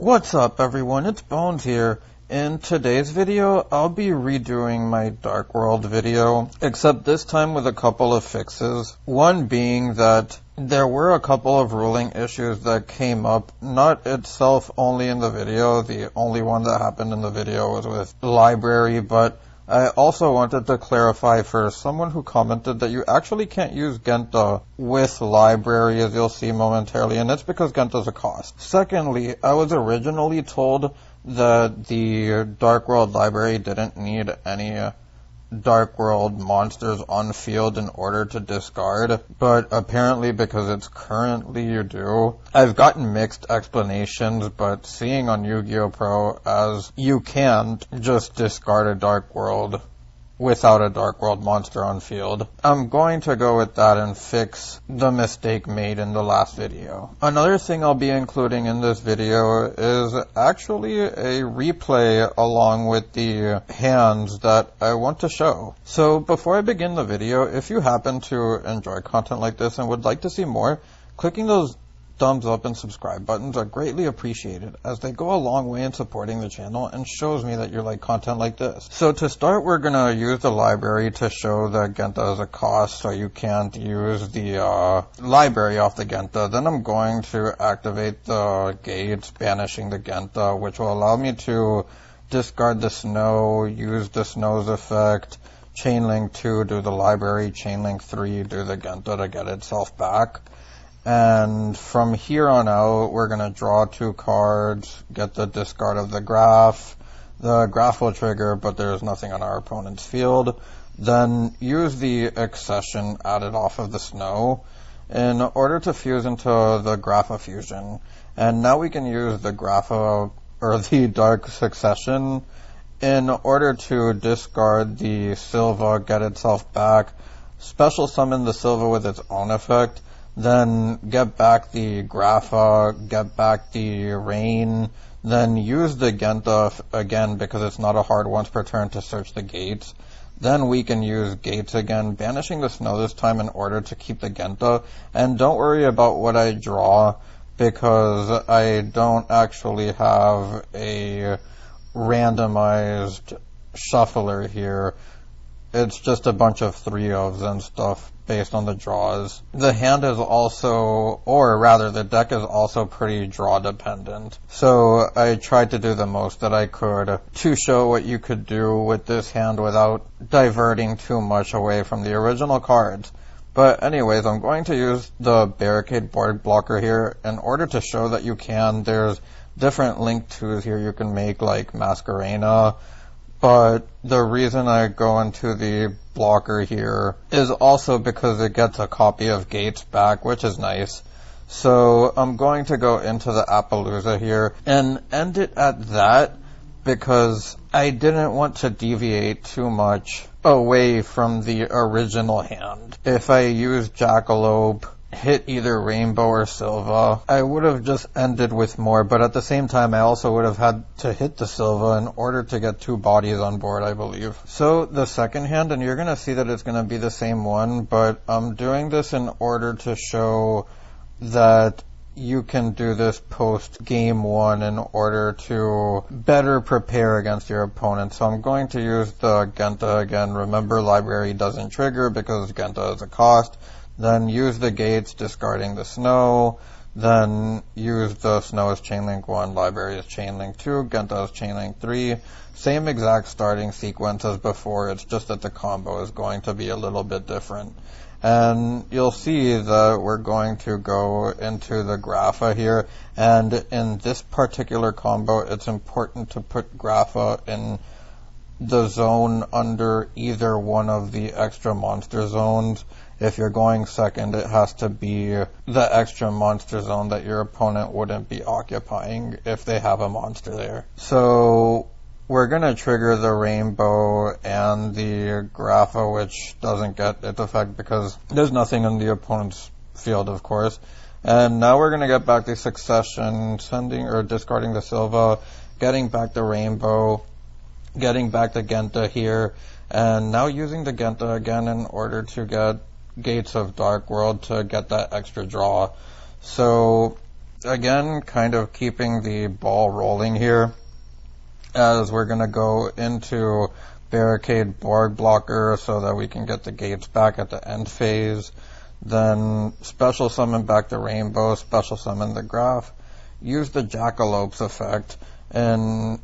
What's up everyone, it's Bones here. In today's video, I'll be redoing my Dark World video, except this time with a couple of fixes. One being that there were a couple of ruling issues that came up, not itself only in the video. The only one that happened in the video was with library, but I also wanted to clarify for someone who commented that you actually can't use Genta with library, as you'll see momentarily, and it's because Genta's a cost. Secondly, I was originally told that the Dark World library didn't need any Dark World monsters on field in order to discard, but apparently because it's currently you do. I've gotten mixed explanations, but seeing on Yu-Gi-Oh! Pro as you can't just discard a Dark World without a Dark World monster on field. I'm going to go with that and fix the mistake made in the last video. Another thing I'll be including in this video is actually a replay along with the hands that I want to show. So before I begin the video, if you happen to enjoy content like this and would like to see more, clicking those thumbs up and subscribe buttons are greatly appreciated, as they go a long way in supporting the channel and shows me that you like content like this. So to start, we're going to use the library to show that Genta is a cost, so you can't use the library off the Genta. Then I'm going to activate the gates, banishing the Genta, which will allow me to discard the snow, use the snow's effect, chainlink 2, do the library, chainlink 3, do the Genta to get itself back. And from here on out, we're going to draw 2 cards, get the discard of the graph. The graph will trigger, but there's nothing on our opponent's field. Then use the accession added off of the snow in order to fuse into the Grapha fusion. And now we can use the Grapha, or the Dark Succession, in order to discard the Silva, get itself back, special summon the Silva with its own effect, then get back the Grapha, get back the Rain, then use the Genta again because it's not a hard once per turn to search the gates. Then we can use gates again, banishing the snow this time in order to keep the Genta. And don't worry about what I draw, because I don't actually have a randomized shuffler here. It's just a bunch of 3-ofs and stuff based on the draws. The hand is also, or rather the deck is also pretty draw dependent. So I tried to do the most that I could to show what you could do with this hand without diverting too much away from the original cards. But anyways, I'm going to use the barricade board blocker here in order to show that you can. There's different link 2s here you can make, like Masquerena. But the reason I go into the blocker here is also because it gets a copy of Gates back, which is nice. So I'm going to go into the Appaloosa here and end it at that, because I didn't want to deviate too much away from the original hand. If I use Jackalope, hit either Rainbow or Silva, I would have just ended with more, but at the same time I also would have had to hit the Silva in order to get 2 bodies on board, I believe. So the second hand, and you're going to see that it's going to be the same one, but I'm doing this in order to show that you can do this post game 1 in order to better prepare against your opponent. So I'm going to use the Genta again. Remember, library doesn't trigger because Genta is a cost. Then use the gates, discarding the snow. Then use the snow as chainlink 1, library as chainlink 2, Genta as chainlink 3. Same exact starting sequence as before, it's just that the combo is going to be a little bit different. And you'll see that we're going to go into the Grapha here. And in this particular combo, it's important to put Grapha in the zone under either one of the extra monster zones. If you're going second, it has to be the extra monster zone that your opponent wouldn't be occupying if they have a monster there. So we're going to trigger the Rainbow and the Grapha, which doesn't get its effect because there's nothing in the opponent's field, of course. And now we're going to get back the Succession, sending or discarding the Silva, getting back the Rainbow, getting back the Genta here, and now using the Genta again in order to get Gates of Dark World to get that extra draw. So Again, kind of keeping the ball rolling here, as we're going to go into Barricade Borg Blocker so that we can get the gates back at the end phase. Then special summon back the Rainbow, special summon the Graph, use the Jackalope's effect, and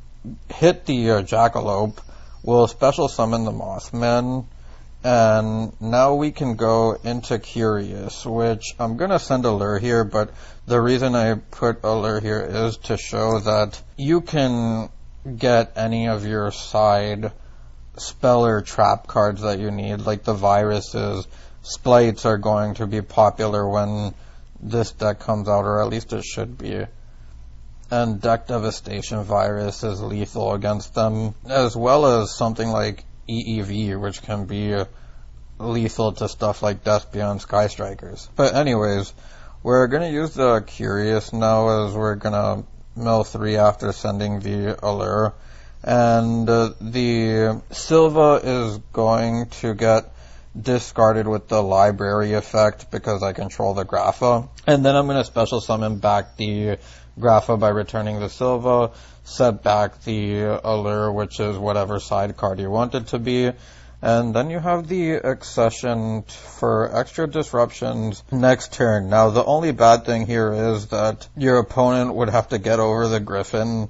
hit the Jackalope. We'll special summon the Mothman, and now we can go into Curious, which I'm going to send a lure here, but the reason I put a lure here is to show that you can get any of your side spell or trap cards that you need, like the viruses. Splites are going to be popular when this deck comes out, or at least it should be. And Deck Devastation Virus is lethal against them, as well as something like EEV, which can be lethal to stuff like Death Beyond Sky Strikers. But anyways, we're going to use the Curious now, as we're going to mill 3 after sending the Allure. And the Silva is going to get discarded with the Library effect because I control the Grapha. And then I'm going to special summon back the Grapha by returning the Silva, set back the Allure, which is whatever side card you want it to be. And then you have the Accession for extra disruptions next turn. Now, the only bad thing here is that your opponent would have to get over the Griffin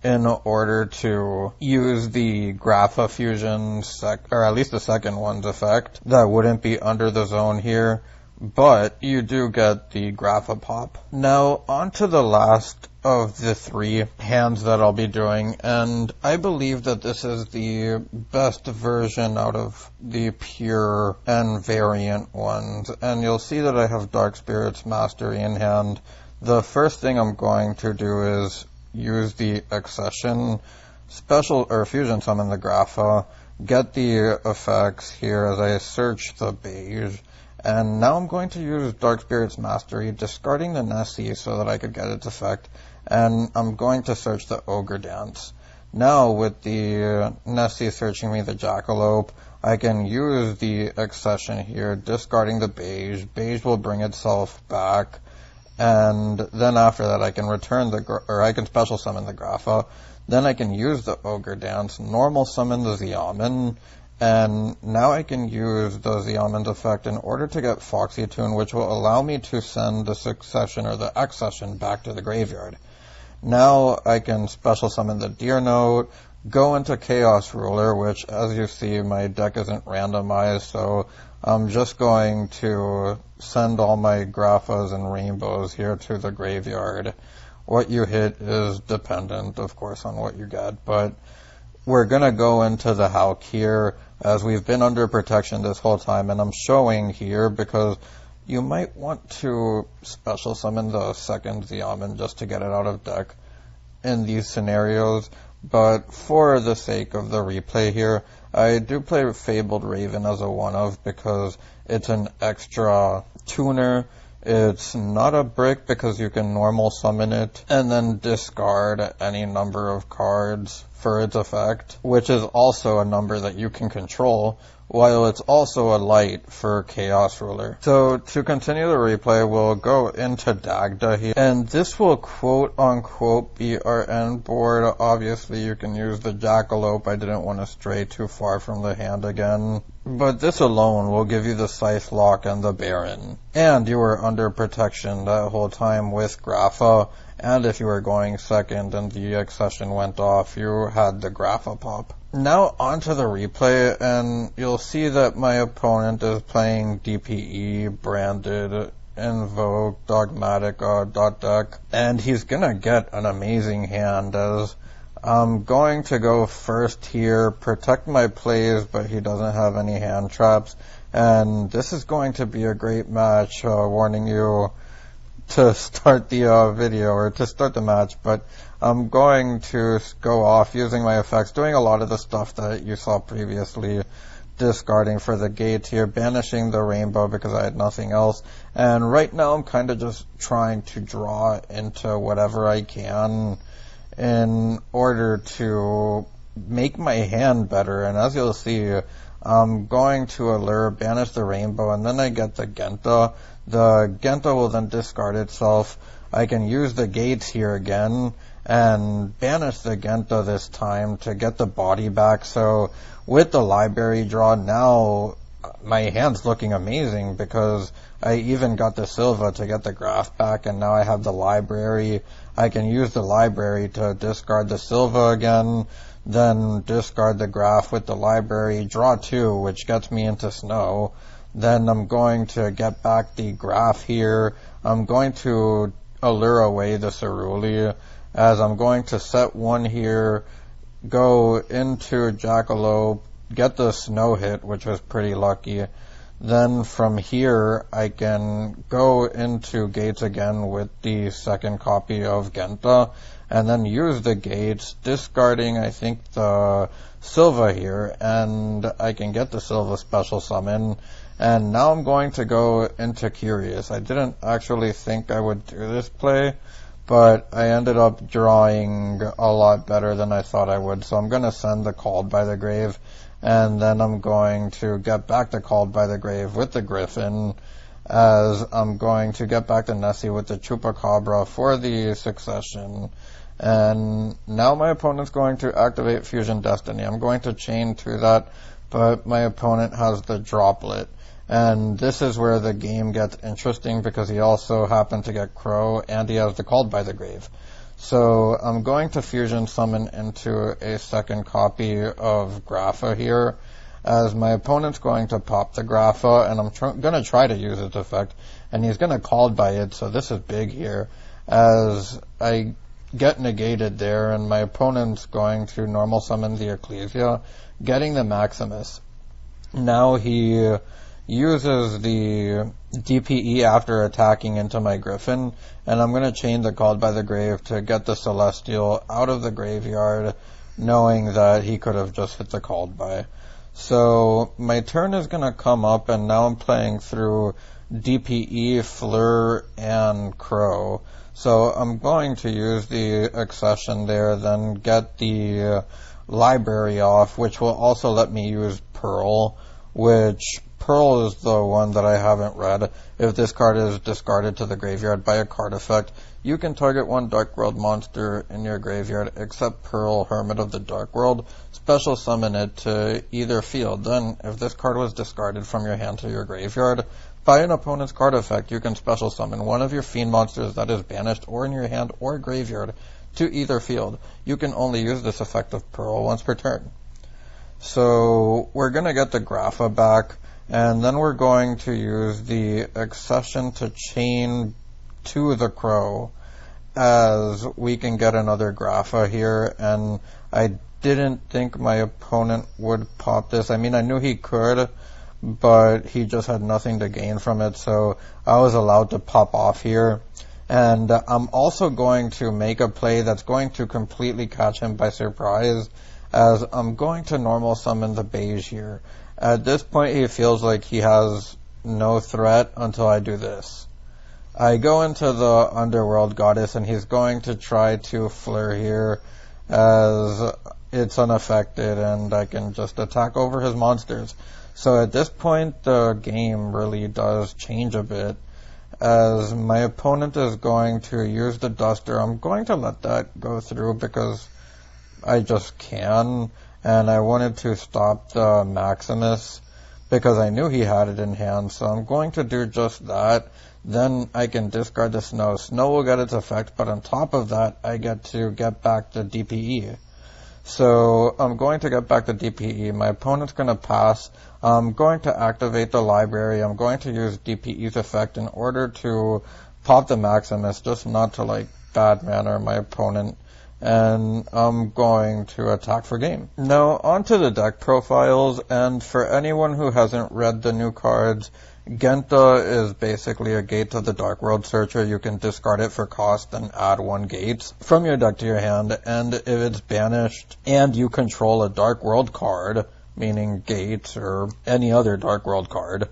in order to use the Grapha Fusion, or at least the second one's effect. That wouldn't be under the zone here, but you do get the Grapha Pop. Now, on to the last of the 3 hands that I'll be doing, and I believe that this is the best version out of the pure and variant ones, and you'll see that I have Dark Spirit's Mastery in hand. The first thing I'm going to do is use the Accession, special or fusion summon the Grapha, get the effects here as I search the beige, and now I'm going to use Dark Spirit's Mastery, discarding the Nessie so that I could get its effect, and I'm going to search the Ogre Dance. Now with the Nessie searching me the Jackalope, I can use the Accession here, discarding the beige. Beige will bring itself back. And then after that I can return I can special summon the Grapha. Then I can use the Ogre Dance, normal summon the Xiamen, and now I can use the Xiamen's effect in order to get Foxy Tune, which will allow me to send the Succession or the Accession back to the graveyard. Now I can special summon the Deer Note, go into Chaos Ruler, which as you see my deck isn't randomized, so I'm just going to send all my Graphas and Rainbows here to the graveyard. What you hit is dependent, of course, on what you get, but we're going to go into the Hulk here, as we've been under protection this whole time, and I'm showing here because you might want to special summon the second Xiamen just to get it out of deck in these scenarios, but for the sake of the replay here, I do play Fabled Raven as a one-of because it's an extra tuner. It's not a brick because you can normal summon it and then discard any number of cards for its effect, which is also a number that you can control, while it's also a light for Chaos Ruler. So to continue the replay, we'll go into Dagda here, and this will quote-unquote be our end board. Obviously, you can use the Jackalope. I didn't want to stray too far from the hand again. But this alone will give you the Scythe Lock and the Baron. And you were under protection that whole time with Grapha, and if you were going second and the Accession went off, you had the Grapha Pop. Now onto the replay, and you'll see that my opponent is playing DPE, Branded, Invoke, Dogmatic dot deck, and he's gonna get an amazing hand, as I'm going to go first here, protect my plays, but he doesn't have any hand traps, and this is going to be a great match, warning you to start the video, or to start the match, but I'm going to go off using my effects, doing a lot of the stuff that you saw previously, discarding for the gate here, banishing the Rainbow because I had nothing else, and right now I'm kind of just trying to draw into whatever I can in order to make my hand better, and as you'll see, I'm going to allure, banish the rainbow, and then I get the Genta. The Genta will then discard itself. I can use the gates here again and banish the Genta this time to get the body back. So with the library draw now, my hand's looking amazing because I even got the Silva to get the graph back, and now I have the library. I can use the library to discard the Silva again, then discard the graph with the library, draw 2, which gets me into snow. Then I'm going to get back the graph here. I'm going to allure away the Cerulea, as I'm going to set 1 here, go into Jackalope, get the snow hit, which was pretty lucky. Then from here, I can go into gates again with the second copy of Genta, and then use the gates, discarding, I think, the Silva here, and I can get the Silva special summon. And now I'm going to go into Curious. I didn't actually think I would do this play, but I ended up drawing a lot better than I thought I would. So I'm going to send the Called by the Grave, and then I'm going to get back the Called by the Grave with the Griffin, as I'm going to get back the Nessie with the Chupacabra for the Succession. And now my opponent's going to activate Fusion Destiny. I'm going to chain to that, but my opponent has the Droplet. And this is where the game gets interesting, because he also happened to get Crow, and he has the Called by the Grave. So I'm going to Fusion Summon into a second copy of Grapha here, as my opponent's going to pop the Grapha, and I'm going to try to use its effect, and he's going to Called by it, so this is big here, as I get negated there, and my opponent's going to normal summon the Ecclesia, getting the Maximus. Now he uses the DPE after attacking into my Griffin, and I'm going to chain the Called by the Grave to get the Celestial out of the graveyard, knowing that he could have just hit the Called by. So my turn is going to come up, and now I'm playing through DPE, Fleur, and Crow. So I'm going to use the Accession there, then get the library off, which will also let me use Pearl, which Pearl is the one that I haven't read. If this card is discarded to the graveyard by a card effect, you can target one Dark World monster in your graveyard except Pearl, Hermit of the Dark World. Special summon it to either field. Then, if this card was discarded from your hand to your graveyard by an opponent's card effect, you can special summon one of your Fiend monsters that is banished or in your hand or graveyard to either field. You can only use this effect of Pearl once per turn. So we're going to get the Grapha back, and then we're going to use the Accession to chain to the Crow, as we can get another Grapha here, and I didn't think my opponent would pop this. I mean, I knew he could, but he just had nothing to gain from it, so I was allowed to pop off here. And I'm also going to make a play that's going to completely catch him by surprise, as I'm going to normal summon the Beige here. At this point, he feels like he has no threat until I do this. I go into the Underworld Goddess, and he's going to try to Fleur here, as it's unaffected, and I can just attack over his monsters. So at this point, the game really does change a bit, as my opponent is going to use the Duster. I'm going to let that go through because I just can, and I wanted to stop the Maximus because I knew he had it in hand, so I'm going to do just that. Then I can discard the Snow. Snow will get its effect, but on top of that, I get to get back the DPE. So I'm going to get back the DPE. My opponent's going to pass. I'm going to activate the library. I'm going to use DPE's effect in order to pop the Maximus, just not to bad manner my opponent. And I'm going to attack for game. Now, onto the deck profiles, and for anyone who hasn't read the new cards, Genta is basically a gate to the Dark World Searcher. You can discard it for cost and add 1 gate from your deck to your hand, and if it's banished and you control a Dark World card, meaning gates or any other Dark World card,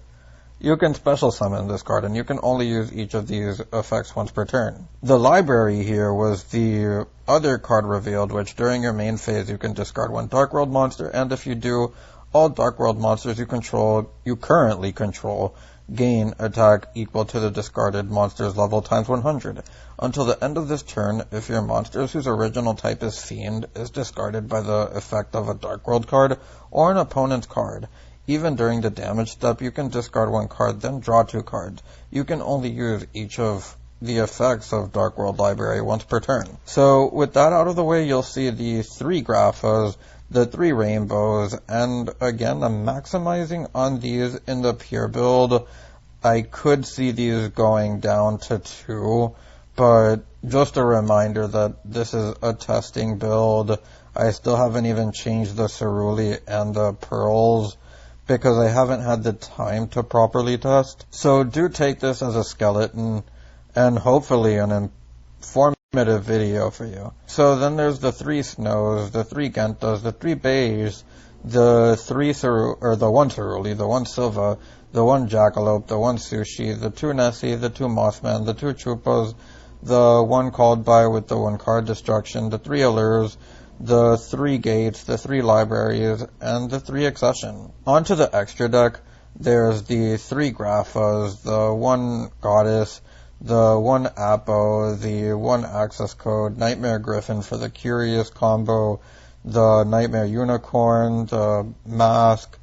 you can special summon this card, and you can only use each of these effects once per turn. The library here was the other card revealed, which during your main phase you can discard 1 Dark World monster, and if you do, all Dark World monsters you currently control, gain attack equal to the discarded monster's level times 100. Until the end of this turn, if your monster whose original type is Fiend is discarded by the effect of a Dark World card or an opponent's card, even during the damage step, you can discard one card, then draw 2 cards. You can only use each of the effects of Dark World Library once per turn. So with that out of the way, you'll see the 3 Graphas, the 3 Rainbows, and again, I'm maximizing on these in the pure build. I could see these going down to 2, but just a reminder that this is a testing build. I still haven't even changed the Ceruli and the Pearls because I haven't had the time to properly test. So do take this as a skeleton and hopefully an informative video for you. So then there's the 3 Snows, the 3 Gentas, the 3 Beige, the 1 Ceruli, the 1 Silva, the 1 Jackalope, the 1 Sushi, the 2 Nessie, the 2 Mothman, the 2 Chupas, the 1 Called By with the 1 Card Destruction, the 3 Allures, the 3 Gates, the 3 Libraries, and the 3 Accession. Onto the extra deck, there's the 3 Graphas, the 1 Goddess, the 1 Apo, the 1 Access Code, Nightmare Griffin for the Curious combo, the Nightmare Unicorn, the Mask,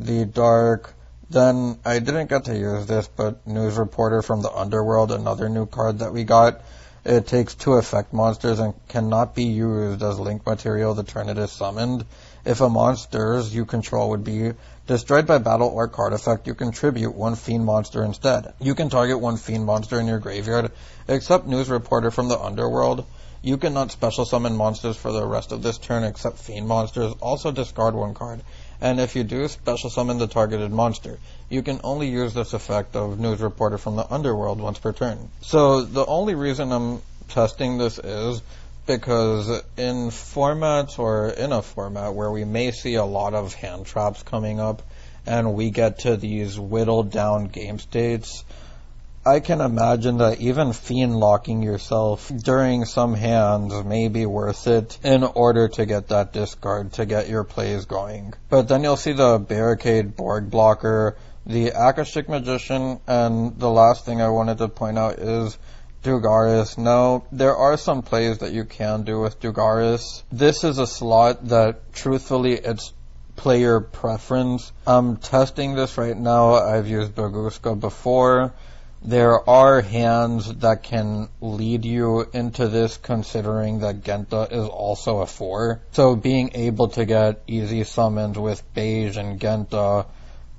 the Dark. Then, I didn't get to use this, but News Reporter from the Underworld, another new card that we got. It takes 2 effect monsters and cannot be used as link material the turn it is summoned. If a monsters you control would be destroyed by battle or card effect, you contribute 1 Fiend monster instead. You can target 1 Fiend monster in your graveyard, except News Reporter from the Underworld. You cannot special summon monsters for the rest of this turn except Fiend monsters. Also discard 1 card. And if you do special summon the targeted monster, you can only use this effect of News Reporter from the Underworld once per turn. So the only reason I'm testing this is because in formats or in a format where we may see a lot of hand traps coming up and we get to these whittled down game states, I can imagine that even Fiend locking yourself during some hands may be worth it in order to get that discard to get your plays going. But then you'll see the Barricade Borg Blocker, the Akashic Magician, and the last thing I wanted to point out is Dugaris. Now, there are some plays that you can do with Dugaris. This is a slot that, truthfully, it's player preference. I'm testing this right now. I've used Baguska before. There are hands that can lead you into this, considering that Genta is also a 4. So being able to get easy summons with Beige and Genta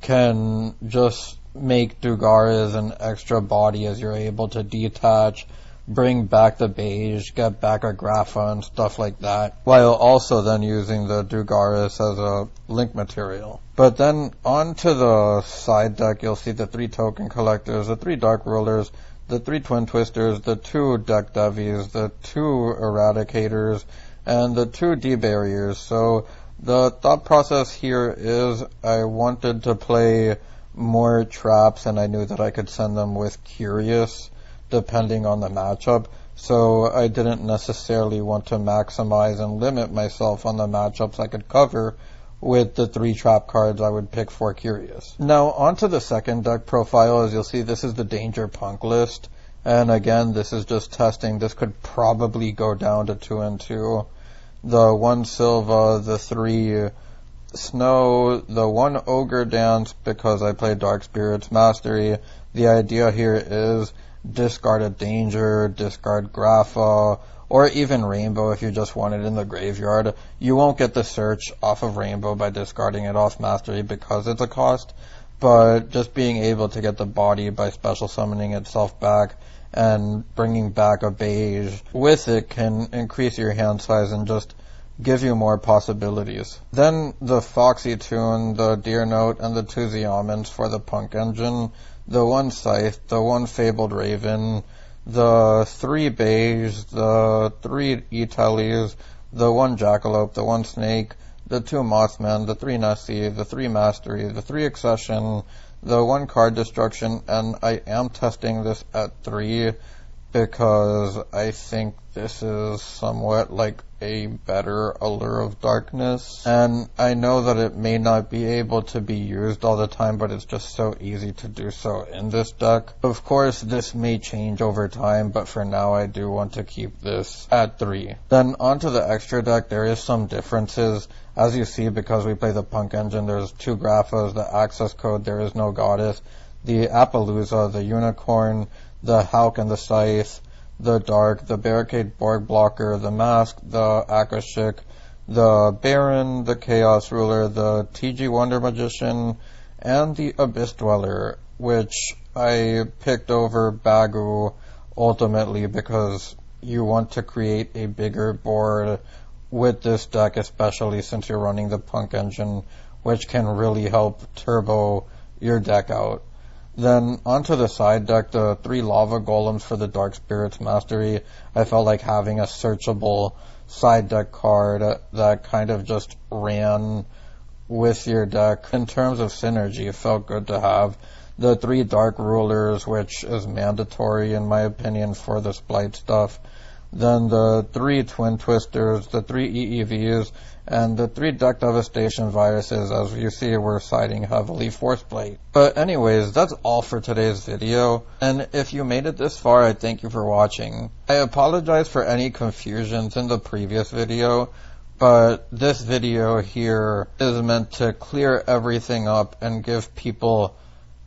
can just make Dugaris an extra body as you're able to detach, bring back the Beige, get back a Grapha and stuff like that, while also then using the Dugaris as a link material. But then onto the side deck, you'll see the 3 Token Collectors, the 3 Dark Rulers, the 3 Twin Twisters, the 2 Deck Devies, the 2 Eradicators, and the 2 D-Barriers. So the thought process here is I wanted to play more traps, and I knew that I could send them with Curious, depending on the matchup. So I didn't necessarily want to maximize and limit myself on the matchups I could cover with the 3 trap cards I would pick for Curious. Now, onto the second deck profile. As you'll see, this is the Danger Punk list. And again, this is just testing. This could probably go down to 2 and 2. The 1 Silva, the 3 Snow, the 1 Ogre Dance, because I play Dark Spirits Mastery. The idea here is discard a Danger, discard Grapha, or even Rainbow if you just want it in the graveyard. You won't get the search off of Rainbow by discarding it off Mastery because it's a cost, but just being able to get the body by special summoning itself back and bringing back a Beige with it can increase your hand size and just give you more possibilities. Then the Foxy Tune, the Deer Note, and the 2 Xiamens for the Punk Engine, the 1 Scythe, the 1 Fabled Raven, the 3 Beige, the 3 Iteles, the 1 Jackalope, the 1 Snake, the 2 Mothman, the 3 Nessie, the 3 Mastery, the 3 Accession, the 1 Card Destruction, and I am testing this at 3 because I think this is somewhat like a better Allure of Darkness. And I know that it may not be able to be used all the time, but it's just so easy to do so in this deck. Of course, this may change over time, but for now I do want to keep this at 3. Then onto the extra deck, there is some differences. As you see, because we play the Punk Engine, there's 2 Graphas, the Access Code, there is no Goddess, the Appaloosa, the Unicorn, the Hulk and the Scythe, the Dark, the Barricade Borg Blocker, the Mask, the Akashic, the Baron, the Chaos Ruler, the TG Wonder Magician, and the Abyss Dweller, which I picked over Bagu ultimately because you want to create a bigger board with this deck, especially since you're running the Punk Engine, which can really help turbo your deck out. Then onto the side deck, the 3 Lava Golems for the Dark Spirits Mastery. I felt like having a searchable side deck card that kind of just ran with your deck. In terms of synergy, it felt good to have. The 3 Dark Rulers, which is mandatory in my opinion for the Blight stuff. Then the 3 Twin Twisters, the 3 EEVs, and the 3 Deck Devastation Viruses. As you see, we're siding heavily Force Blight. But anyways, that's all for today's video. And if you made it this far, I thank you for watching. I apologize for any confusions in the previous video, but this video here is meant to clear everything up and give people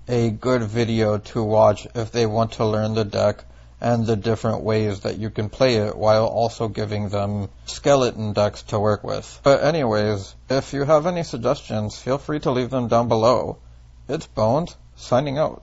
a good video to watch if they want to learn the deck and the different ways that you can play it, while also giving them skeleton decks to work with. But anyways, if you have any suggestions, feel free to leave them down below. It's Bones, signing out.